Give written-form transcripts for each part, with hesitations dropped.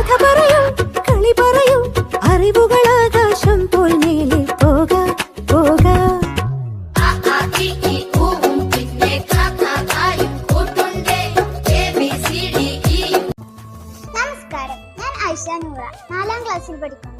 കഥ പറയൂ, കളി പറയൂ, അറിവുകൾ ആകാശം പോൽ മേലെ പോകാ പോകാ. നമസ്കാരം, ഞാൻ ഐഷ നൂറ, 4ാം ക്ലാസ്സിൽ പഠിക്കുന്നു.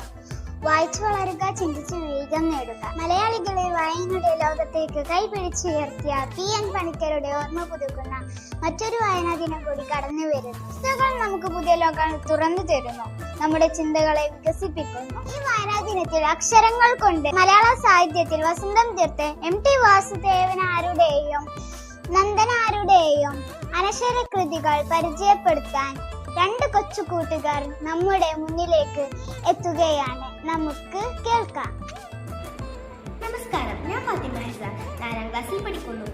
വായിച്ചു വളരുക, ചിന്തിച്ച് വേഗം നേടുക. മലയാളികളെ വായനയുടെ ലോകത്തേക്ക് കൈപിടിച്ചുയർത്തിയ PN പണിക്കരുടെ ഓർമ്മ പുതുക്കുന്ന മറ്റൊരു വായനാ ദിനം കൂടി കടന്നു വരുന്നു. പുസ്തകങ്ങൾ നമുക്ക് പുതിയ ലോകങ്ങൾ തുറന്നു തരുന്നു, നമ്മുടെ ചിന്തകളെ വികസിപ്പിക്കുന്നു. ഈ വായനാ ദിനത്തിൽ അക്ഷരങ്ങൾ കൊണ്ട് മലയാള സാഹിത്യത്തിൽ വസന്തം തീർത്ത് MT വാസുദേവനാരുടെയും നന്ദനാരുടെയും അനശ്വര കൃതികൾ പരിചയപ്പെടുത്താൻ 2 കൊച്ചു കൂട്ടുകാർ നമ്മുടെ മുന്നിലേക്ക് എത്തുകയാണ്. നമുക്ക് കേൾക്കാം. നമസ്കാരം, ഞാൻ ഫാത്തിമ ഹൈസ, 4ാം ക്ലാസ്സിൽ പഠിക്കുന്നു.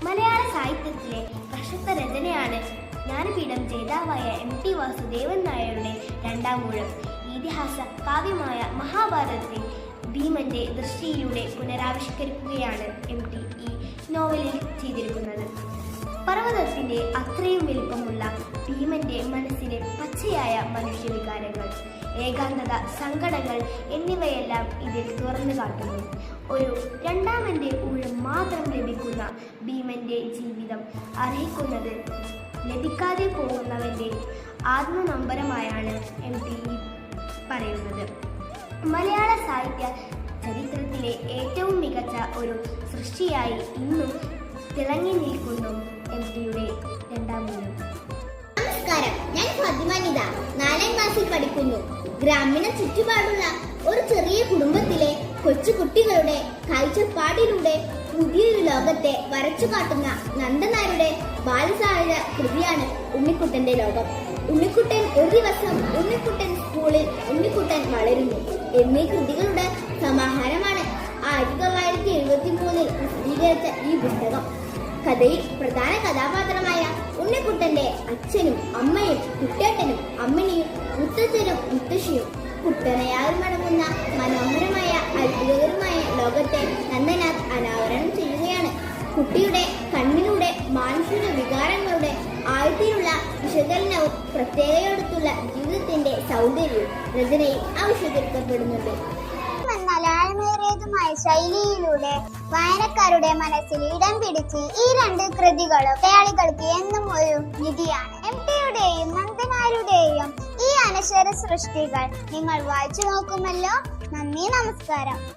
മലയാള സാഹിത്യത്തിലെ പ്രശസ്ത രചനയാണ് ജ്ഞാനപീഠം ജേതാവായ MT വാസുദേവൻ നായരുടെ 2ാം ഊഴം. ഇതിഹാസ കാവ്യമായ മഹാഭാരതത്തെ ഭീമന്റെ ദൃഷ്ടിയിലൂടെ പുനരാവിഷ്കരിക്കുകയാണ് MT ഈ നോവലിൽ ചെയ്തിരിക്കുന്നത്. പർവ്വതത്തിന്റെ അത്രയും വലിപ്പമുള്ള ഭീമന്റെ മനസ്സിലെ പച്ചയായ മനുഷ്യവികാരങ്ങൾ, ഏകാന്തത, സങ്കടങ്ങൾ എന്നിവയെല്ലാം ഇതിൽ തുറന്നു കാട്ടുന്നു. ഒരു 2ാമന്റെ ഊഴം മാത്രം ലഭിക്കുന്ന ഭീമന്റെ ജീവിതം അർഹിക്കുന്നത് ലഭിക്കാതെ പോകുന്നവന്റെ ആത്മനൊമ്പരമായാണ് MT പറയുന്നത്. മലയാള സാഹിത്യ ചരിത്രത്തിലെ ഏറ്റവും മികച്ച ഒരു സൃഷ്ടിയായി ഇന്നും തിളങ്ങി നിൽക്കുന്നു MTയുടെ 2ാം ഊഴം. നമസ്കാരം, ഞാൻ ഫാത്തിമ നിദ, 4ാം ക്ലാസ്സിൽ പഠിക്കുന്നു. ഗ്രാമീണ ചുറ്റുപാടുള്ള ഒരു ചെറിയ കുടുംബത്തിലെ കൊച്ചു കുട്ടികളുടെ കാഴ്ചപ്പാടിലൂടെ പുതിയൊരു ലോകത്തെ വരച്ചു കാട്ടുന്ന നന്ദനാരുടെ ബാലസാഹിത്യ കൃതിയാണ് ഉണ്ണിക്കുട്ടന്റെ ലോകം. ഉണ്ണിക്കുട്ടൻ ഒരു ദിവസം, ഉണ്ണിക്കുട്ടൻ സ്കൂളിൽ, ഉണ്ണിക്കുട്ടൻ വളരുന്നു എന്നീ കൃതികളുടെ സമാഹാരമാണ് 1973 പ്രസിദ്ധീകരിച്ച ഈ പുസ്തകം. കഥയിൽ പ്രധാന കഥാപാത്രമായ ഉണ്ണിക്കുട്ടന്റെ അച്ഛനും അമ്മയും കുട്ടേട്ടനും അമ്മിണിയും മുത്തച്ഛനും മുത്തശ്ശിയും കുട്ടനയാൽ മടങ്ങുന്ന മനോഹരമായ അത്ഭുതകരമായ ലോകത്തെ നന്ദനാഥ് അനാവരണം ചെയ്യുകയാണ്. കുട്ടിയുടെ കണ്ണിലൂടെ മാനുഷിക വികാരങ്ങളുടെ ആഴത്തിലുള്ള വിശകലനവും പ്രത്യേകതയോടുള്ള ജീവിതത്തിന്റെ സൗന്ദര്യവും രചനയിൽ ആവിഷ്കരിക്കപ്പെടുന്നുണ്ട്. മലയാളമേറിയതുമായ ശൈലിയിലൂടെ വായനക്കാരുടെ മനസ്സിൽ ഇടം പിടിച്ച് ഈ 2 കൃതികളും മലയാളികൾക്ക് എന്നും ഒരു നിധിയാണ്. MTയുടെയും നന്ദനാരുടെയും ഈ അനശ്വര സൃഷ്ടികൾ നിങ്ങൾ വായിച്ചു നോക്കുമല്ലോ. നന്ദി, നമസ്കാരം.